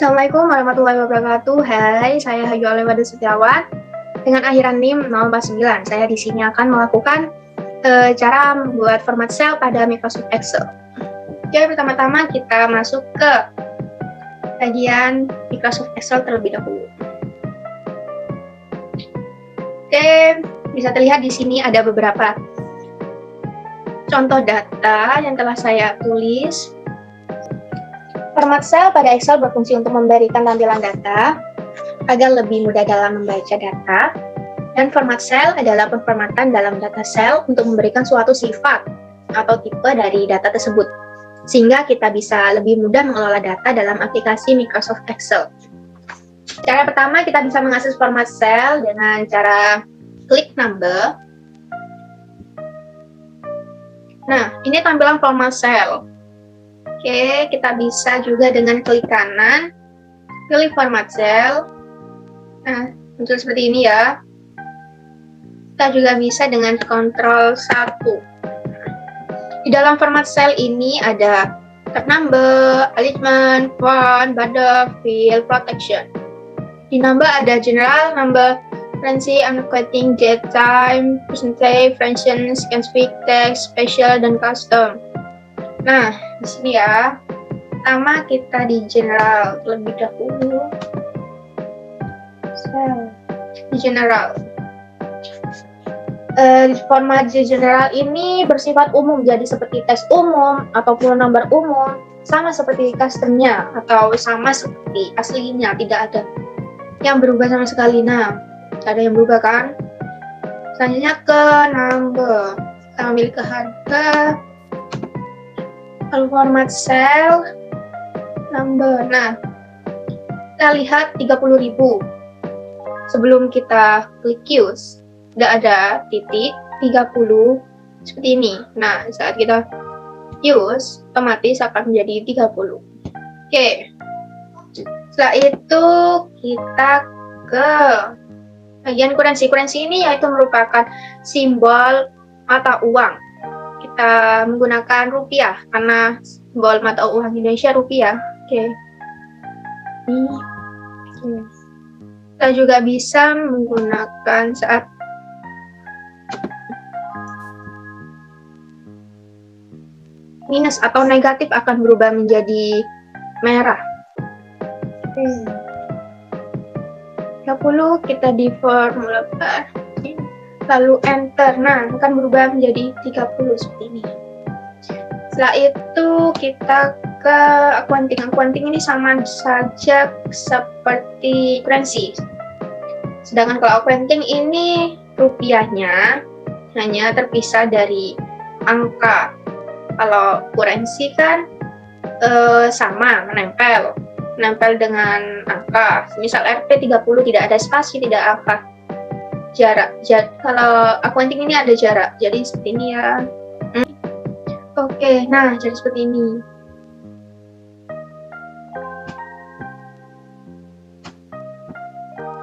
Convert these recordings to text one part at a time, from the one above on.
Assalamualaikum warahmatullahi wabarakatuh. Hai, saya Hayu Alewada Setiawan dengan akhiran NIM 049. Saya di sini akan melakukan cara membuat format sel pada Microsoft Excel. Oke, pertama-tama kita masuk ke bagian Microsoft Excel terlebih dahulu. Oke, bisa terlihat di sini ada beberapa contoh data yang telah saya tulis. Format sel pada Excel berfungsi untuk memberikan tampilan data agar lebih mudah dalam membaca data, dan format sel adalah pemformatan dalam data sel untuk memberikan suatu sifat atau tipe dari data tersebut, sehingga kita bisa lebih mudah mengelola data dalam aplikasi Microsoft Excel. Cara pertama, kita bisa mengakses format sel dengan cara klik number. Nah, ini tampilan format sel. Oke, kita bisa juga dengan klik kanan, pilih format sel. Nah, muncul seperti ini ya. Kita juga bisa dengan Ctrl 1. Di dalam format sel ini ada tab number, alignment, font, border, fill, protection. Di number ada general, number, currency, annotating, date, time, percentage, fraction, specific, text, special, dan custom. Nah, di sini ya. Pertama kita di general terlebih dahulu. Di general. Format di general ini bersifat umum, jadi seperti teks umum ataupun nomor umum, sama seperti customnya atau sama seperti aslinya, tidak ada yang berubah sama sekali. Nah, ada yang berubah kan? Selanjutnya ke number. Kita ambil ke harga. Lalu format sel number. Nah, kita lihat 30.000. Sebelum kita klik use, tidak ada titik 30 seperti ini. Nah, saat kita use, otomatis akan menjadi 30. Oke. Setelah itu kita ke bagian kurensi. Kurensi ini yaitu merupakan simbol mata uang. Kita menggunakan rupiah karena simbol mata uang Indonesia rupiah. Oke. Kita juga bisa menggunakan saat minus atau negatif akan berubah menjadi merah. 30 kita di formula bar. Lalu enter. Nah, akan berubah menjadi 30 seperti ini. Setelah itu kita ke accounting. Accounting ini sama saja seperti currency. Sedangkan kalau accounting ini rupiahnya hanya terpisah dari angka. Kalau currency kan sama, menempel dengan angka. Misal Rp 30 tidak ada spasi, tidak apa. Jarak. Kalau accounting ini ada jarak, jadi seperti ini ya. Oke, nah jadi seperti ini.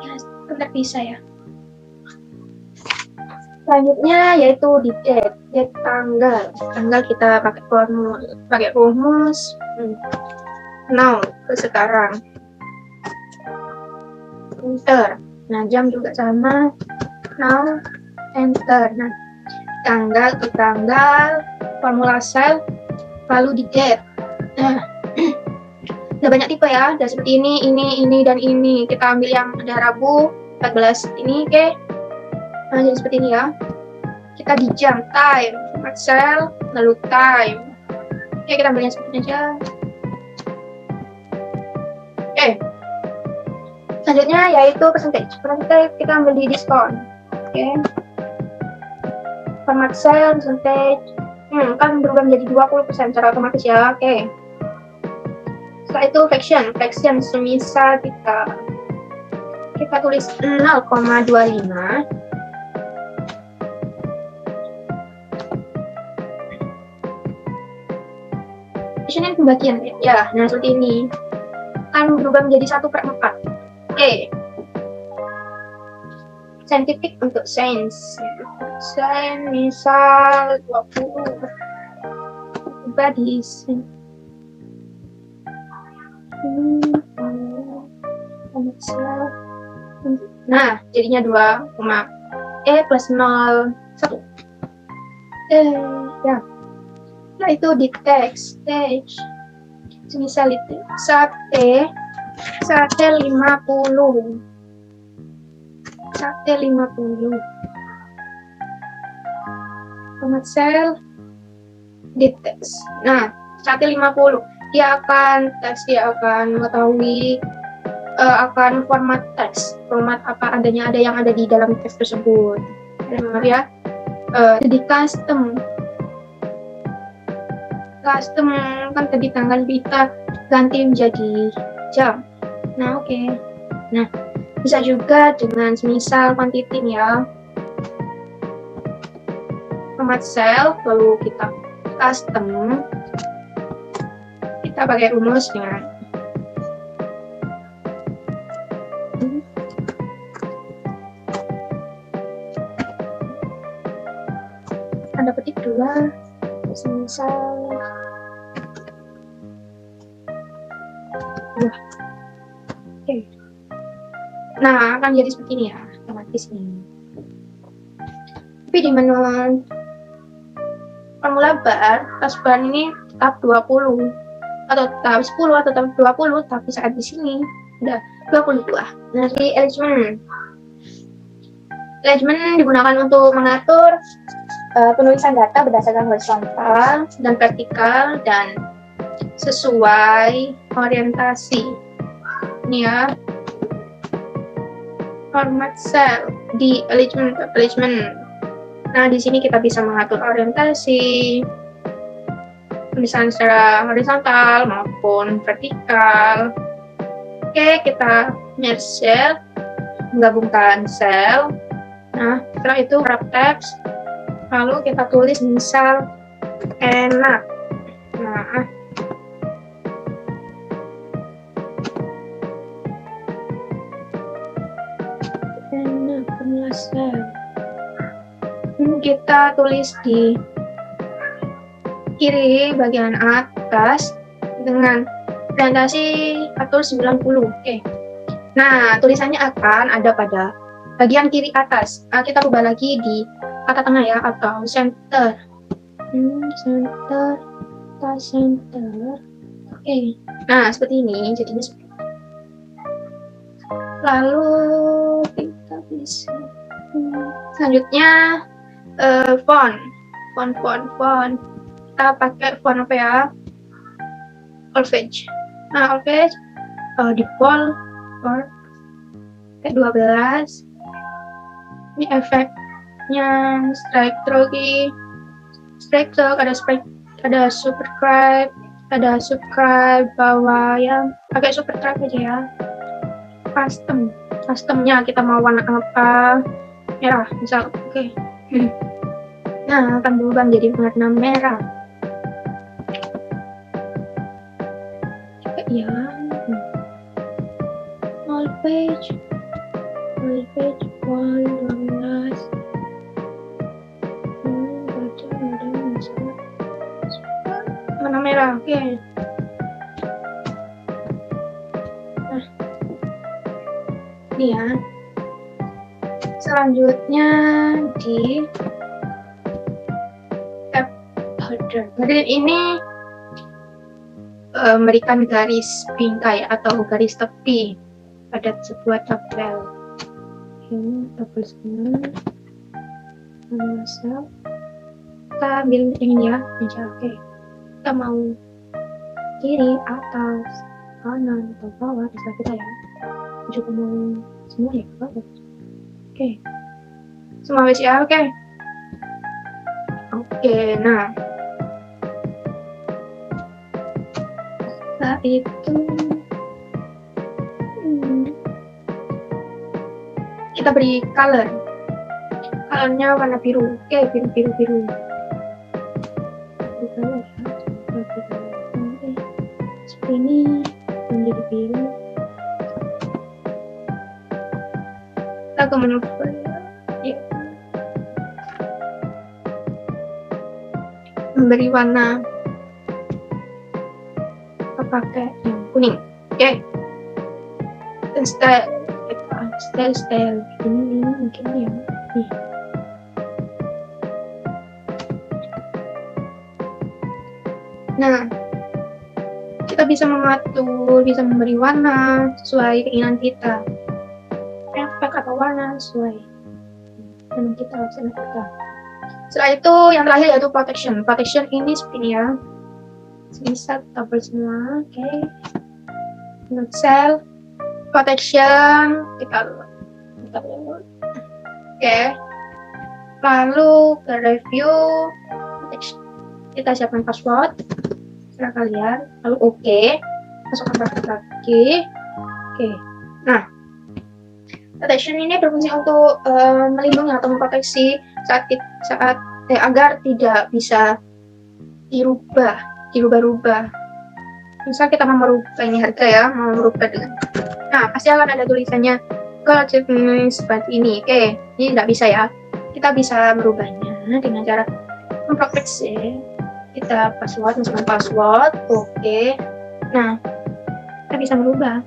Ya, terpisah ya. Selanjutnya yaitu di date tanggal. Tanggal kita pakai rumus. Now ke sekarang. Enter. Nah, jam juga sama. Now, enter. Nah, tanggal ke tanggal, formula sel, lalu di date. Nah, ada banyak tipe ya. Ada seperti ini, dan ini. Kita ambil yang ada Rabu 14 ini, oke. Nah, jadi seperti ini ya. Kita di jam, time, format sel, lalu time. Oke, kita ambil yang seperti ini aja. Oke. Selanjutnya yaitu percentage. Percentage kita ambil di diskon. Oke. Format sel, percentage. Kan berubah menjadi 20% secara otomatis ya. Oke. Setelah itu fraction. Fraction semisal kita tulis 0,25. Fraction ini pembagian ya. Nah, seperti ini. Kan berubah menjadi 1/4. Oke. Scientific untuk sains. Sains misal 20. Ubah di Nah, jadinya 2, plus 0, 1. Ya. Nah, itu di teks. Misal itu sate 50. Sate 50. Format sel di teks. Nah, sate 50. Dia akan mengetahui akan format teks, format apa adanya, ada yang ada di dalam teks tersebut. Maaf ya. Jadi custom kan tadi tanggal kita ganti menjadi jam. Nah, oke. Nah, bisa juga dengan semisal quantity ya. Format cell, lalu kita custom, kita pakai rumus dengan tanda petik 2, semisal 2. Oke. Nah, akan jadi seperti ini ya, otomatis nih. Tapi di menu formula bar, taskbar ini tetap 20 atau tetap 10 atau tetap 20, tapi saat di sini udah 22. Nah, di arrangement digunakan untuk mengatur penulisan data berdasarkan horizontal dan vertikal dan sesuai orientasi. Ini ya. Format cell di arrangement. Nah, di sini kita bisa mengatur orientasi misalnya secara horizontal maupun vertikal. Oke, kita merge cell, menggabungkan cell. Nah, setelah itu wrap text, lalu kita tulis misal enak. Nah, enak penjelasan. Kita tulis di kiri bagian atas dengan orientasi atur 90. Oke. Nah, tulisannya akan ada pada bagian kiri atas. Kita ubah lagi di kata tengah ya, atau center. Center. Oke. Nah, seperti ini jadinya seperti ini. Lalu kita bisa selanjutnya font. Kita pakai font apa ya? Olfage. Nah, Olfage default kayak 12. Ini efeknya strike through, ada subscribe bawah ya, pakai subscribe aja ya. Customnya kita mau warna apa, merah misal. Oke. Nah, akan berubah menjadi warna merah. Ya, all page 12. Warna merah. Oke. Nah, ini ya. Selanjutnya di tab header. Header ini memberikan garis bingkai atau garis tepi pada sebuah tabel. Ini tabel semua. Kita ambil yang ini ya, oke. Kita mau kiri, atas, kanan, atau bawah, terserah kita ya. Juga mau semua ya, bawah. Oke. Semua habis ya, oke. Oke, nah. Setelah itu kita beri color. Colornya warna biru. Oke, biru. Seperti ini menjadi biru. Kita ke menu ya. Memberi warna, kita pakai yang kuning. Oke. Dan style ini mungkin ya. Nih. Nah, kita bisa mengatur, bisa memberi warna sesuai keinginan kita. Efek atau warna sesuai dengan kita, opsi kita. Setelah itu yang terakhir yaitu protection. Protection ini seperti ini ya. Bisa cover semua, oke. Not cell, protection kita dulu. Oke. Lalu ke review, protection. Kita siapkan password, serah kalian. Lalu oke, masukkan password lagi. Oke. Nah, protection ini berfungsi untuk melindungi atau memproteksi agar tidak bisa dirubah-rubah. Misal kita mau merubah ini harga ya, mau merubah dengan, nah pasti akan ada tulisannya seperti ini. Oke, ini tidak bisa ya. Kita bisa merubahnya dengan cara memproteksi. Kita masukkan password, oke. Nah, kita bisa merubah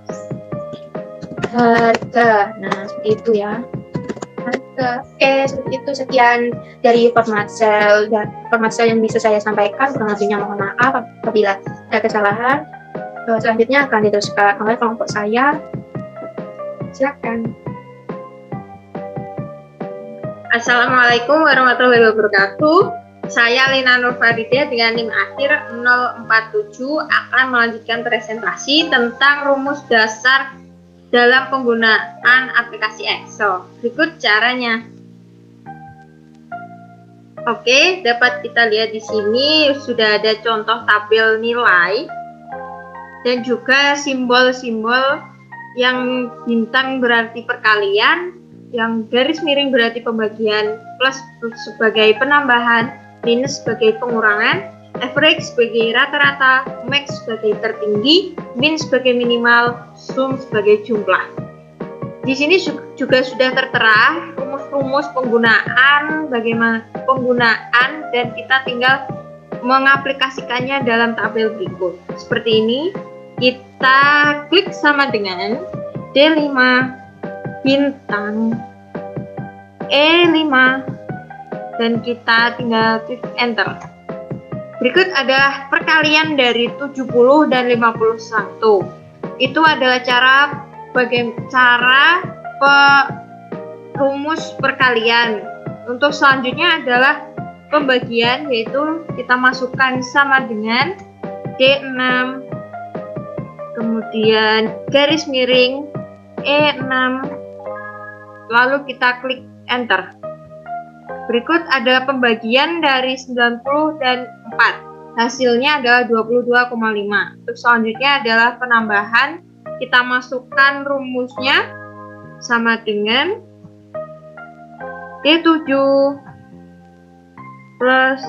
harga. Nah, seperti itu ya. Harga. Oke, seperti itu. Sekian dari format cell yang bisa saya sampaikan. Kurang lebihnya mohon maaf apabila ada kesalahan. Selanjutnya akan diteruskan oleh kelompok saya. Silakan. Assalamualaikum warahmatullahi wabarakatuh. Saya Lina Nurfarida dengan NIM akhir 047 akan melanjutkan presentasi tentang rumus dasar dalam penggunaan aplikasi Excel. Berikut caranya. Oke, dapat kita lihat di sini sudah ada contoh tabel nilai dan juga simbol-simbol yang bintang berarti perkalian, yang garis miring berarti pembagian, plus sebagai penambahan, minus sebagai pengurangan, average sebagai rata-rata, max sebagai tertinggi, min sebagai minimal, sum sebagai jumlah. Di sini juga sudah tertera rumus-rumus penggunaan, bagaimana penggunaan, dan kita tinggal mengaplikasikannya dalam tabel berikut. Seperti ini, kita klik sama dengan D5 bintang E5 dan kita tinggal klik enter. Berikut adalah perkalian dari 70 dan 51. Itu adalah rumus perkalian. Untuk selanjutnya adalah pembagian, yaitu kita masukkan sama dengan D6, kemudian garis miring E6, lalu kita klik enter. Berikut adalah pembagian dari 90 dan 4. Hasilnya adalah 22,5. Untuk selanjutnya adalah penambahan. Kita masukkan rumusnya sama dengan D7 plus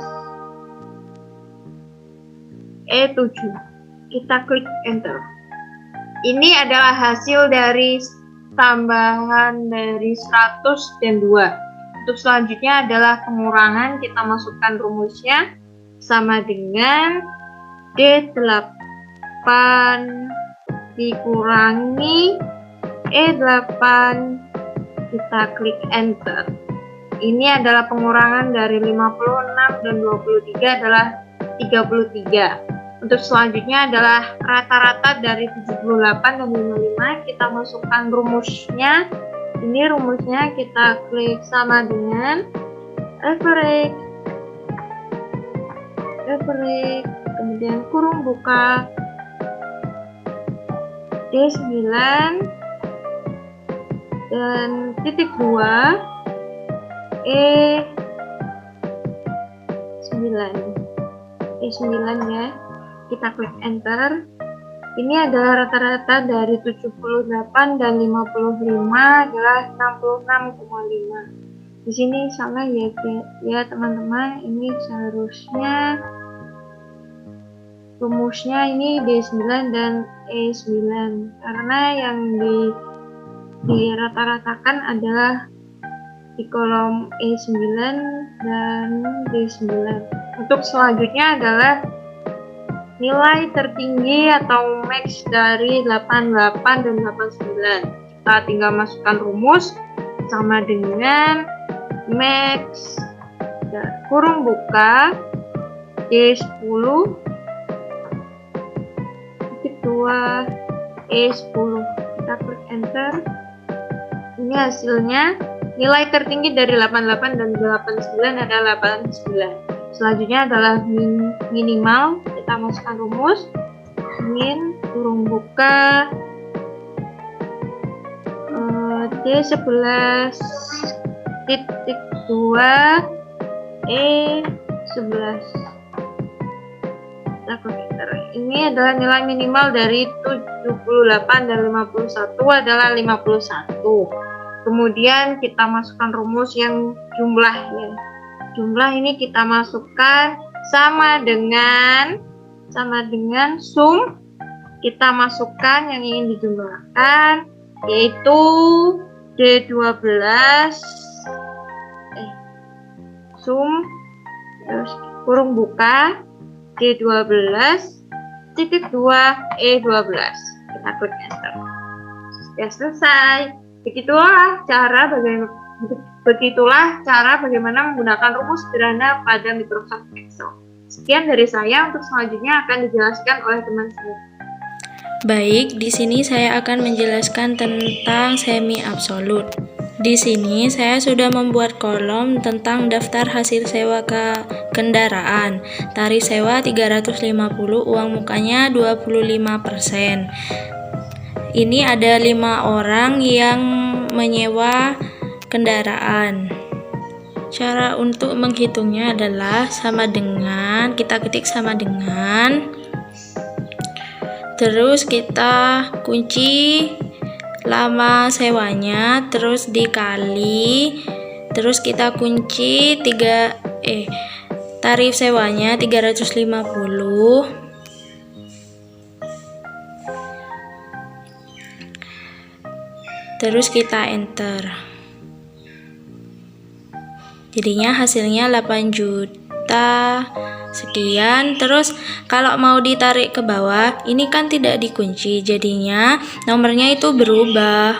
E7. Kita klik enter. Ini adalah hasil dari tambahan dari 100 dan 2. Untuk selanjutnya adalah pengurangan, kita masukkan rumusnya sama dengan D8 dikurangi E8, kita klik enter. Ini adalah pengurangan dari 56 dan 23 adalah 33. Untuk selanjutnya adalah rata-rata dari 78 dan 55, kita masukkan rumusnya. Ini rumusnya kita klik sama dengan average, kemudian kurung buka D9 dan titik 2 E9 ya. Kita klik enter. Ini adalah rata-rata dari 78 dan 55 adalah 66,5. Di sini salah ya teman-teman. Ini seharusnya rumusnya ini D9 dan E9 karena yang dirata-ratakan adalah di kolom E9 dan D9. Untuk selanjutnya adalah nilai tertinggi atau max dari 88 dan 89. Kita tinggal masukkan rumus sama dengan max kurung buka D10 titik 2 E10. Kita klik enter. Ini hasilnya. Nilai tertinggi dari 88 dan 89 adalah 89. Selanjutnya adalah minimal. Kita masukkan rumus min kurung buka D11 titik 2 E11. Kita klik enter. Ini adalah nilai minimal dari 78 dan 51 adalah 51. Kemudian kita masukkan rumus yang jumlahnya. Jumlah ini kita masukkan sama dengan sum. Kita masukkan yang ingin dijumlahkan, yaitu D12 sum terus kurung buka D12 titik 2 E12. Kita klik enter. Ya, selesai. Begitulah cara bagaimana menggunakan rumus sederhana pada Microsoft Excel. Sekian dari saya, untuk selanjutnya akan dijelaskan oleh teman saya. Baik, di sini saya akan menjelaskan tentang semi absolut. Di sini saya sudah membuat kolom tentang daftar hasil sewa kendaraan. Tarif sewa 350, uang mukanya 25%. Ini ada 5 orang yang menyewa kendaraan. Cara untuk menghitungnya adalah sama dengan, kita ketik sama dengan, terus kita kunci lama sewanya, terus dikali, terus kita kunci tarif sewanya 350, terus kita enter. Jadinya hasilnya 8 juta sekian. Terus kalau mau ditarik ke bawah, ini kan tidak dikunci, jadinya nomornya itu berubah,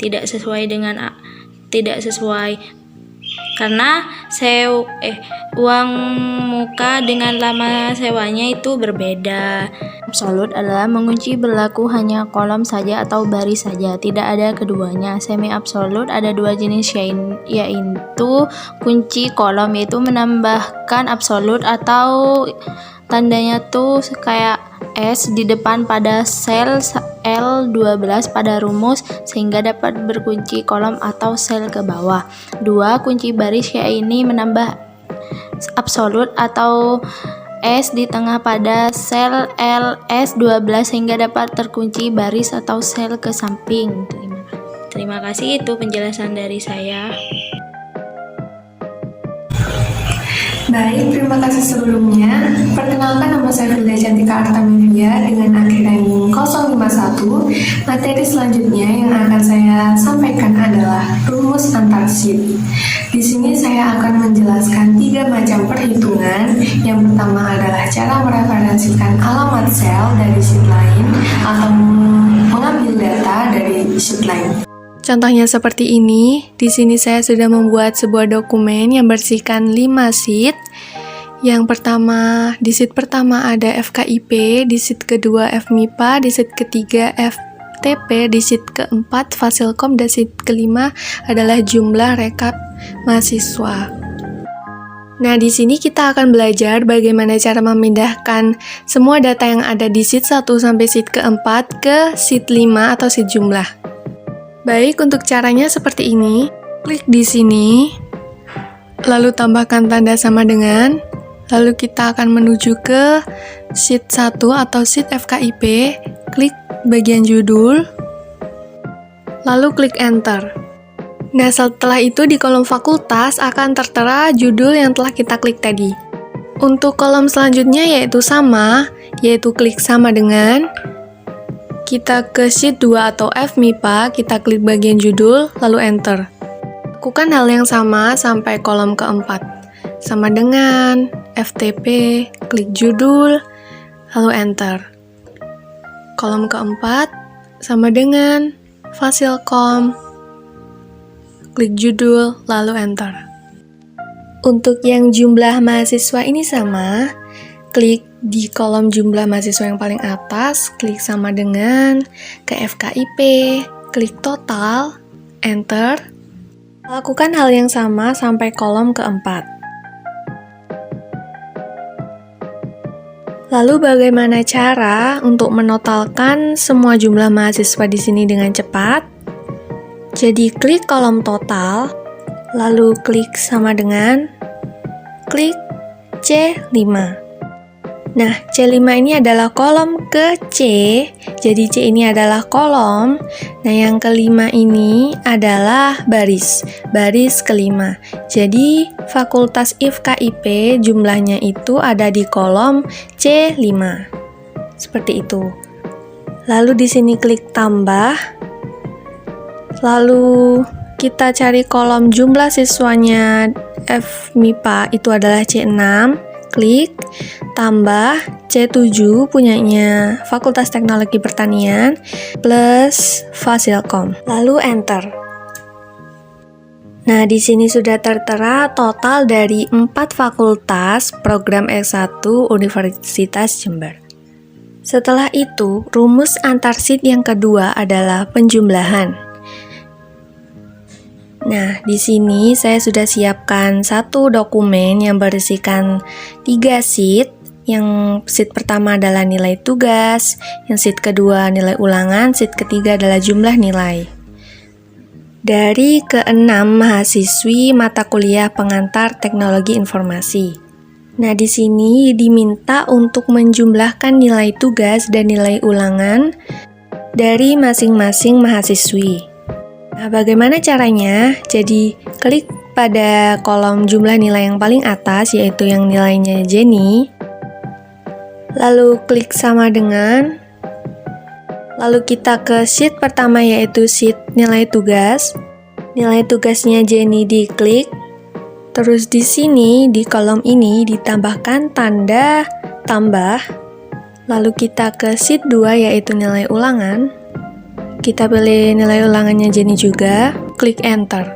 tidak sesuai karena uang muka dengan lama sewanya itu berbeda. Absolut adalah mengunci berlaku hanya kolom saja atau baris saja, tidak ada keduanya. Semi absolut ada 2 jenis, yaitu kunci kolom, yaitu menambahkan absolut atau tandanya tuh kayak S di depan pada sel L12 pada rumus sehingga dapat berkunci kolom atau sel ke bawah. 2. Kunci baris, yaitu menambah absolut atau S di tengah pada sel LS12 sehingga dapat terkunci baris atau sel ke samping. Terima kasih, itu penjelasan dari saya. Baik, terima kasih sebelumnya. Perkenalkan, nama saya Frida Cantika Artamevia dengan akhir NIM 051. Materi selanjutnya yang akan saya sampaikan adalah rumus antar sheet. Di sini saya akan menjelaskan 3 macam perhitungan. Yang pertama adalah cara mereferensikan alamat sel dari sheet lain atau mengambil data dari sheet lain. Contohnya seperti ini. Di sini saya sudah membuat sebuah dokumen yang bersihkan 5 sheet. Yang pertama, di sheet pertama ada FKIP, di sheet kedua FMIPA, di sheet ketiga FTP, di sheet keempat Fasilkom, dan sheet kelima adalah jumlah rekap mahasiswa. Nah, di sini kita akan belajar bagaimana cara memindahkan semua data yang ada di sheet 1 sampai sheet keempat ke sheet 5 atau sheet jumlah. Baik, untuk caranya seperti ini. Klik di sini, lalu tambahkan tanda sama dengan, lalu kita akan menuju ke sheet 1 atau sheet FKIP, klik bagian judul, lalu klik enter. Nah, setelah itu di kolom fakultas akan tertera judul yang telah kita klik tadi. Untuk kolom selanjutnya yaitu klik sama dengan, kita ke sheet 2 atau FMIPA, kita klik bagian judul, lalu enter. Lakukan hal yang sama sampai kolom keempat. Sama dengan FTP, klik judul, lalu enter. Kolom keempat sama dengan Fasilkom. Klik judul, lalu enter. Untuk yang jumlah mahasiswa ini sama, klik di kolom jumlah mahasiswa yang paling atas, klik sama dengan ke FKIP, klik total, enter. Lakukan hal yang sama sampai kolom keempat. Lalu bagaimana cara untuk menotalkan semua jumlah mahasiswa di sini dengan cepat? Jadi klik kolom total, lalu klik sama dengan klik C5. Nah, C5 ini adalah kolom ke C, jadi C ini adalah kolom. Nah, yang kelima ini adalah baris kelima. Jadi, Fakultas FKIP jumlahnya itu ada di kolom C5. Seperti itu. Lalu di sini klik tambah. Lalu kita cari kolom jumlah siswanya FMIPA itu adalah C6. Klik, tambah C7 punyanya Fakultas Teknologi Pertanian plus Fasilkom. Lalu enter. Nah, di sini sudah tertera total dari 4 fakultas program S1 Universitas Jember. Setelah itu, rumus antar sheet yang kedua adalah penjumlahan. Nah, di sini saya sudah siapkan satu dokumen yang berisikan 3 sheet. Yang sheet pertama adalah nilai tugas, yang sheet kedua nilai ulangan, sheet ketiga adalah jumlah nilai. Dari ke-6 mahasiswi mata kuliah pengantar teknologi informasi. Nah, di sini diminta untuk menjumlahkan nilai tugas dan nilai ulangan dari masing-masing mahasiswi. Nah, bagaimana caranya? Jadi, klik pada kolom jumlah nilai yang paling atas, yaitu yang nilainya Jenny. Lalu klik sama dengan. Lalu kita ke sheet pertama, yaitu sheet nilai tugas. Nilai tugasnya Jenny diklik. Terus di sini, di kolom ini ditambahkan tanda tambah. Lalu kita ke sheet 2, yaitu nilai ulangan. Kita pilih nilai ulangannya Jenny juga, klik enter.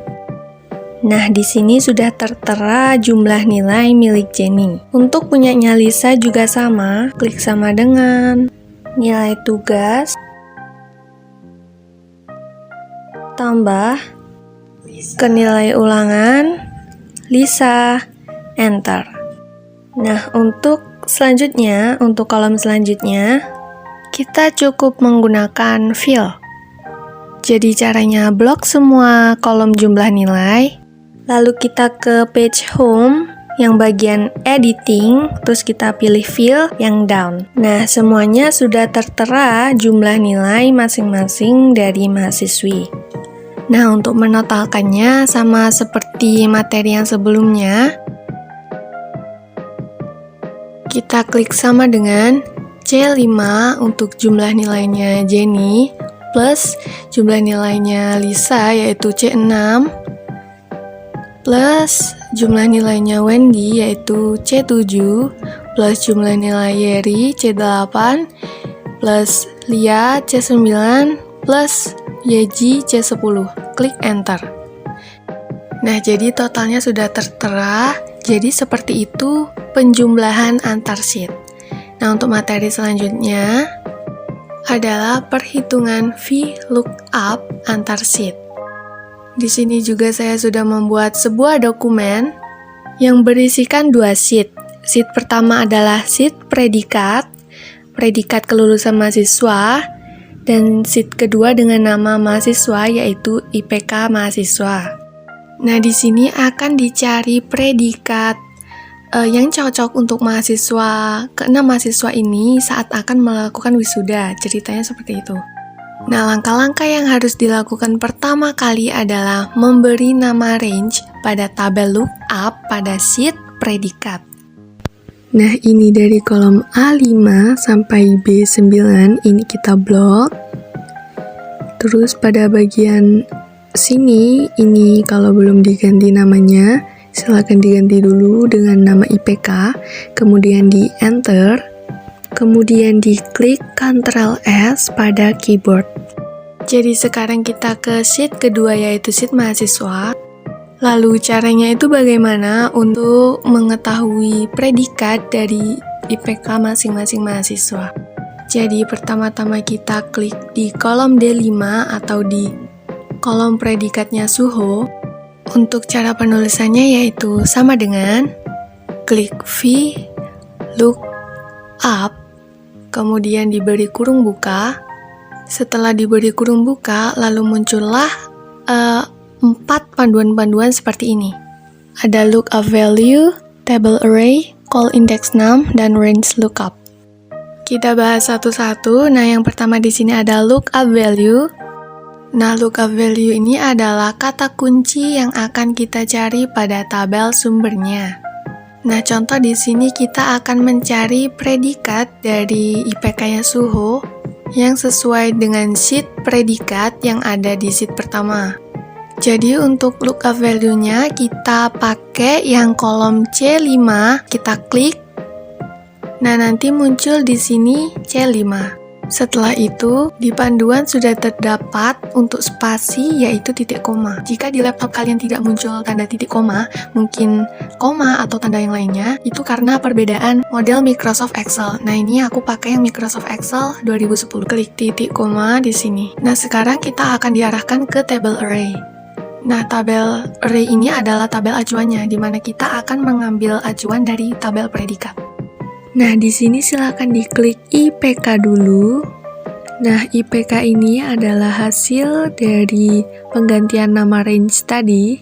Nah, di sini sudah tertera jumlah nilai milik Jenny. Untuk punyanya Lisa juga sama, klik sama dengan nilai tugas, tambah ke nilai ulangan, Lisa, enter. Nah, untuk selanjutnya, untuk kolom selanjutnya, kita cukup menggunakan fill. Jadi caranya blok semua kolom jumlah nilai, lalu kita ke page home yang bagian editing, terus kita pilih fill yang down. Nah, semuanya sudah tertera jumlah nilai masing-masing dari mahasiswi. Nah, untuk menotalkannya sama seperti materi yang sebelumnya, kita klik sama dengan C5 untuk jumlah nilainya Jenny, plus jumlah nilainya Lisa yaitu C6, plus jumlah nilainya Wendy yaitu C7, plus jumlah nilai Yeri C8, plus Lia C9, plus Yeji C10. Klik enter. Nah, jadi totalnya sudah tertera. Jadi seperti itu penjumlahan antar sheet. Nah, untuk materi selanjutnya adalah perhitungan VLOOKUP antar sheet. Di sini juga saya sudah membuat sebuah dokumen yang berisikan 2 sheet. Sheet pertama adalah sheet predikat kelulusan mahasiswa, dan sheet kedua dengan nama mahasiswa yaitu IPK mahasiswa. Nah, di sini akan dicari predikat yang cocok untuk mahasiswa, ke-6 mahasiswa ini saat akan melakukan wisuda. Ceritanya seperti itu. Nah, langkah-langkah yang harus dilakukan pertama kali adalah memberi nama range pada tabel lookup pada sheet predikat. Nah, ini dari kolom A5 sampai B9 ini kita blok. Terus pada bagian sini, ini kalau belum diganti namanya, silakan diganti dulu dengan nama IPK, kemudian di enter. kemudian diklik Ctrl S pada keyboard. Jadi sekarang kita ke sheet kedua, yaitu sheet mahasiswa. Lalu caranya itu bagaimana untuk mengetahui predikat dari IPK masing-masing mahasiswa. Jadi pertama-tama kita klik di kolom D5 atau di kolom predikatnya Suho. Untuk cara penulisannya yaitu sama dengan klik V, look up, kemudian diberi kurung buka. Setelah diberi kurung buka, lalu muncullah 4 panduan-panduan seperti ini. Ada lookup value, table array, call index num, dan range lookup. Kita bahas satu-satu. Nah, yang pertama di sini ada lookup value. Nah, lookup value ini adalah kata kunci yang akan kita cari pada tabel sumbernya. Nah, contoh di sini kita akan mencari predikat dari IPK-nya Suho yang sesuai dengan sheet predikat yang ada di sheet pertama. Jadi untuk lookup value-nya kita pakai yang kolom C5, kita klik. Nah, nanti muncul di sini C5. Setelah itu, di panduan sudah terdapat untuk spasi yaitu titik koma. Jika di laptop kalian tidak muncul tanda titik koma, mungkin koma atau tanda yang lainnya, itu karena perbedaan model Microsoft Excel. Nah, ini aku pakai yang Microsoft Excel 2010. Klik titik koma di sini. Nah, sekarang kita akan diarahkan ke table array. Nah, tabel array ini adalah tabel acuannya, di mana kita akan mengambil acuan dari tabel predikat. Nah, di sini silakan diklik IPK dulu. Nah, IPK ini adalah hasil dari penggantian nama range tadi.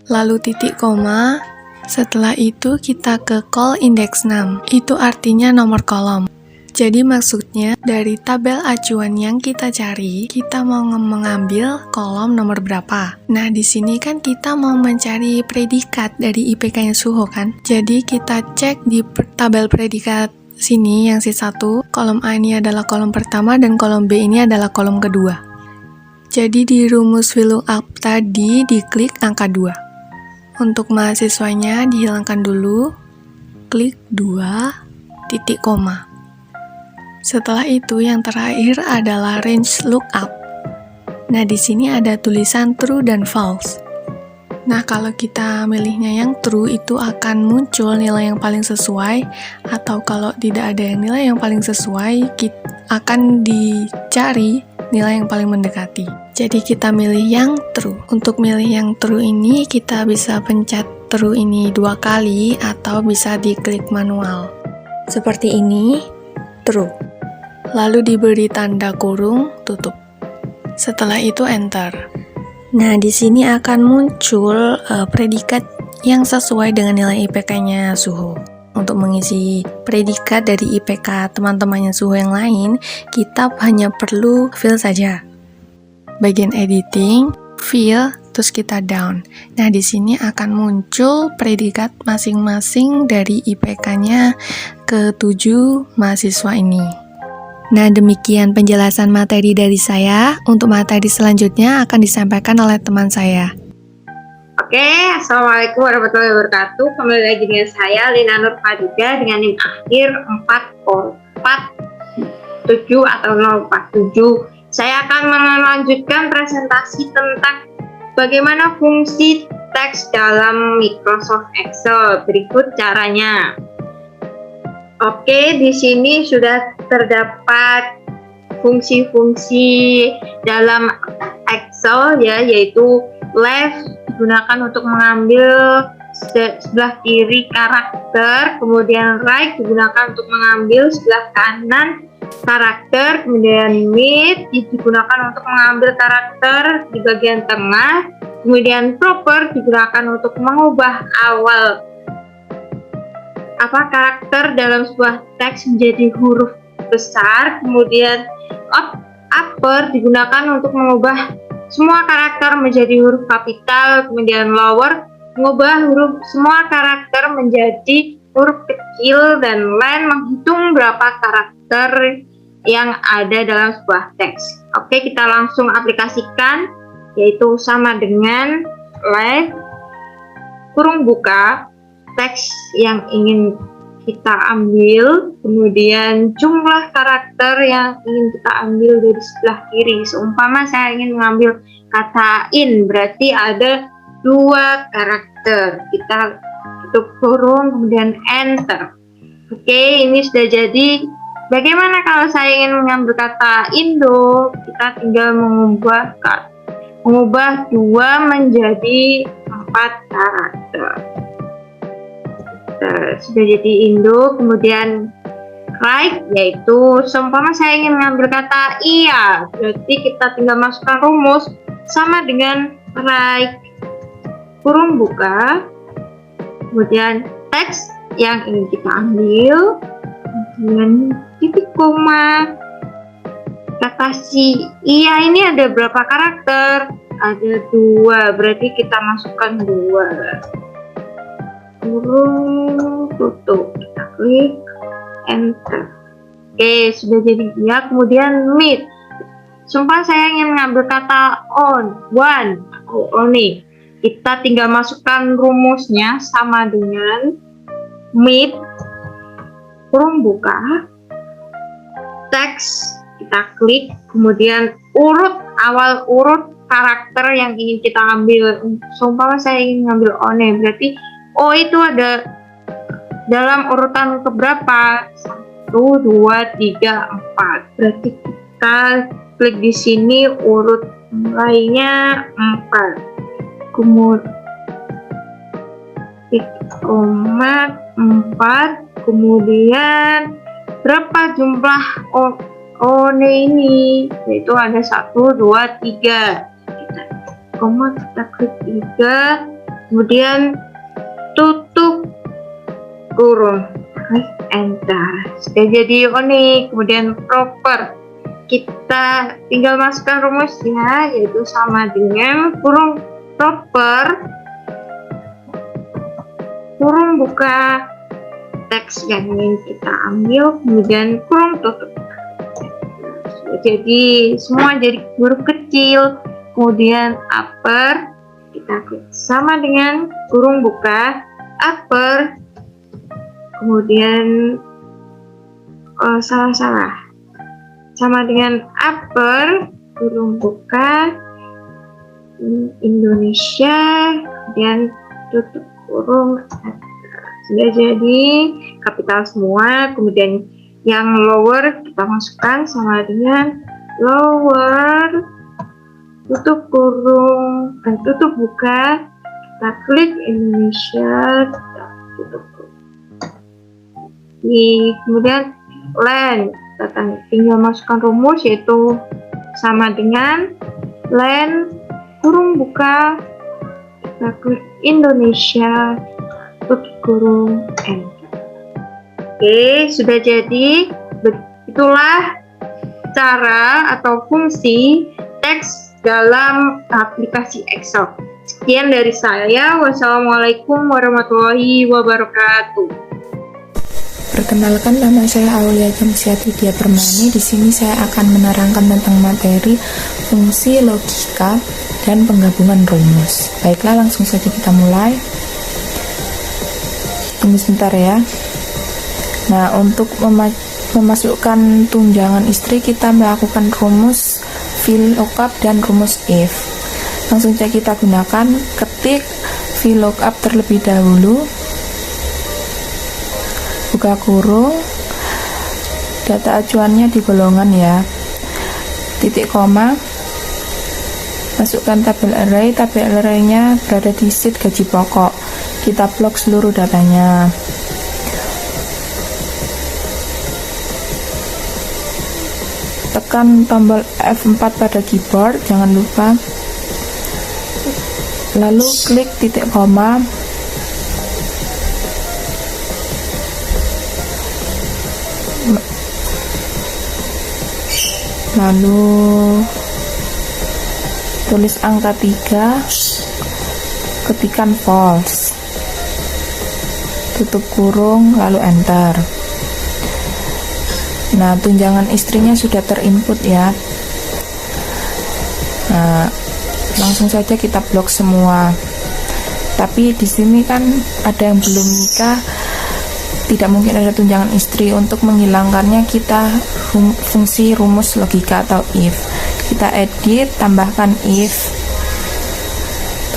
Lalu titik koma. Setelah itu kita ke call index num. Itu artinya nomor kolom. Jadi maksudnya dari tabel acuan yang kita cari, kita mau mengambil kolom nomor berapa. Nah, di sini kan kita mau mencari predikat dari IPK-nya Suho kan. Jadi kita cek di tabel predikat sini yang C1, kolom A ini adalah kolom pertama dan kolom B ini adalah kolom kedua. Jadi di rumus VLOOKUP tadi diklik angka 2. Untuk mahasiswanya dihilangkan dulu, klik 2, titik koma. Setelah itu yang terakhir adalah range lookup. Nah, di sini ada tulisan true dan false. Nah, kalau kita milihnya yang true itu akan muncul nilai yang paling sesuai, atau kalau tidak ada nilai yang paling sesuai, akan dicari nilai yang paling mendekati. Jadi kita milih yang true. Untuk milih yang true ini kita bisa pencet true ini 2 kali atau bisa diklik manual. Seperti ini, true. Lalu diberi tanda kurung, tutup. Setelah itu enter. Nah, di sini akan muncul predikat yang sesuai dengan nilai IPK-nya Suho. Untuk mengisi predikat dari IPK teman-temannya Suho yang lain, kita hanya perlu fill saja. Bagian editing, fill, terus kita down. Nah, di sini akan muncul predikat masing-masing dari IPK-nya ke-7 mahasiswa ini. Nah, demikian penjelasan materi dari saya. Untuk materi selanjutnya akan disampaikan oleh teman saya. Oke, Assalamualaikum warahmatullahi wabarakatuh. Kembali lagi dengan saya, Lina Nur Fadida, dengan NIM akhir 447 atau 047. Saya akan melanjutkan presentasi tentang bagaimana fungsi teks dalam Microsoft Excel. Berikut caranya. Oke, di sini sudah terdapat fungsi-fungsi dalam Excel ya, yaitu left digunakan untuk mengambil sebelah kiri karakter, kemudian right digunakan untuk mengambil sebelah kanan karakter, kemudian mid digunakan untuk mengambil karakter di bagian tengah, kemudian proper digunakan untuk mengubah awal karakter dalam sebuah teks menjadi huruf besar, kemudian upper digunakan untuk mengubah semua karakter menjadi huruf kapital, kemudian lower mengubah semua karakter menjadi huruf kecil, dan line menghitung berapa karakter yang ada dalam sebuah teks. Oke, kita langsung aplikasikan, yaitu sama dengan left kurung buka teks yang ingin kita ambil, kemudian jumlah karakter yang ingin kita ambil dari sebelah kiri. Seumpama saya ingin mengambil kata in, berarti ada 2 karakter. Kita tutup kurung, kemudian enter. Oke, ini sudah jadi. Bagaimana kalau saya ingin mengambil kata Indo? Kita tinggal mengubah 2 menjadi 4 karakter. Sudah jadi Indo, kemudian right, yaitu seumpama saya ingin mengambil kata iya, berarti kita tinggal masukkan rumus sama dengan right, kurung buka, kemudian teks yang ingin kita ambil, kemudian titik koma. Kata si iya ini ada berapa karakter? Ada 2, berarti kita masukkan 2. Kurung tutup, kita klik enter. Oke, sudah jadi iya. Kemudian meet, sumpah saya ingin mengambil kata one atau only, kita tinggal masukkan rumusnya sama dengan meet, kurung buka, teks, kita klik, kemudian awal urut karakter yang ingin kita ambil. Sumpah saya ingin mengambil one, berarti O itu ada dalam urutan keberapa? 1, 2, 3, 4. Berarti kita klik di sini urut mulainya 4. Kemudian koma 4. Kemudian berapa jumlah one ini? Yaitu ada 1, 2, 3. Koma kita klik 3. Kemudian tutup kurung, klik enter. Sudah jadi one. Kemudian proper, kita tinggal masukkan rumusnya, yaitu sama dengan kurung proper, kurung buka, teks yang ingin kita ambil, kemudian kurung tutup. Sudah jadi semua jadi huruf kecil. Kemudian upper, kita klik sama dengan kurung buka, upper, kemudian sama dengan upper, kurung buka, Indonesia, kemudian tutup kurung. Sudah jadi kapital semua. Kemudian yang lower kita masukkan sama dengan lower, tutup kurung, tutup buka, kita klik Indonesia, kita tutup kurung. Kemudian land, kita tinggal masukkan rumus, yaitu sama dengan land, kurung buka, kita klik Indonesia, tutup kurung, enter. Oke, sudah jadi. Itulah cara atau fungsi teks dalam aplikasi Excel. Sekian dari saya. Wassalamualaikum warahmatullahi wabarakatuh. Perkenalkan, nama saya Aulia Jamsia Tidia Permani. Di sini saya akan menerangkan tentang materi fungsi logika dan penggabungan rumus. Baiklah, langsung saja kita mulai. Tunggu sebentar ya. Nah, untuk memasukkan tunjangan istri, kita melakukan rumus VLOOKUP dan rumus if. Langsung saja kita gunakan, ketik VLOOKUP terlebih dahulu, buka kurung, data acuannya di golongan ya, titik koma, masukkan tabel array-nya berada di sheet gaji pokok, kita blok seluruh datanya. Tekan tombol F4 pada keyboard, jangan lupa. Lalu klik titik koma. Lalu tulis angka 3, ketikan false. Tutup kurung, lalu enter. Nah, tunjangan istrinya sudah terinput ya. Nah, langsung saja kita blok semua. Tapi di sini kan ada yang belum nikah, tidak mungkin ada tunjangan istri. Untuk menghilangkannya kita fungsi rumus logika atau if. Kita edit, tambahkan if.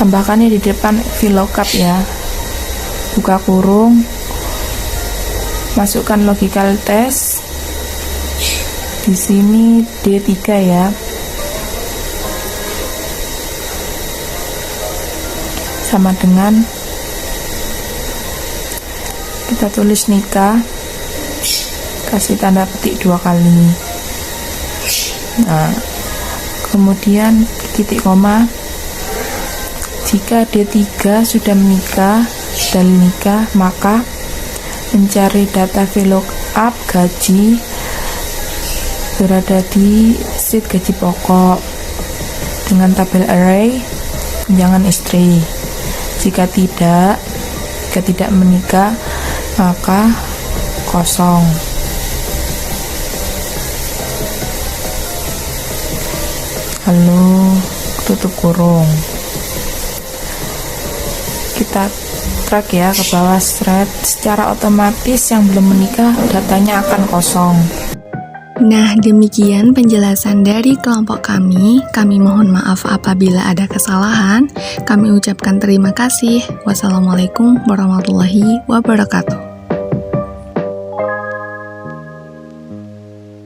Tambahkannya di depan VLOOKUP ya. Buka kurung. Masukkan logical test. Di sini D3 ya. Sama dengan kita tulis nikah, kasih tanda petik 2 kali. Nah, kemudian titik koma. Jika D3 sudah menikah, dalil nikah, maka mencari data VLOOKUP gaji berada di sheet gaji pokok dengan tabel array tunjangan istri. Jika tidak menikah, maka kosong. Lalu tutup kurung. Kita track ya ke bawah thread. Secara otomatis yang belum menikah datanya akan kosong. Nah, demikian penjelasan dari kelompok kami. Kami mohon maaf apabila ada kesalahan. Kami ucapkan terima kasih. Wassalamualaikum warahmatullahi wabarakatuh.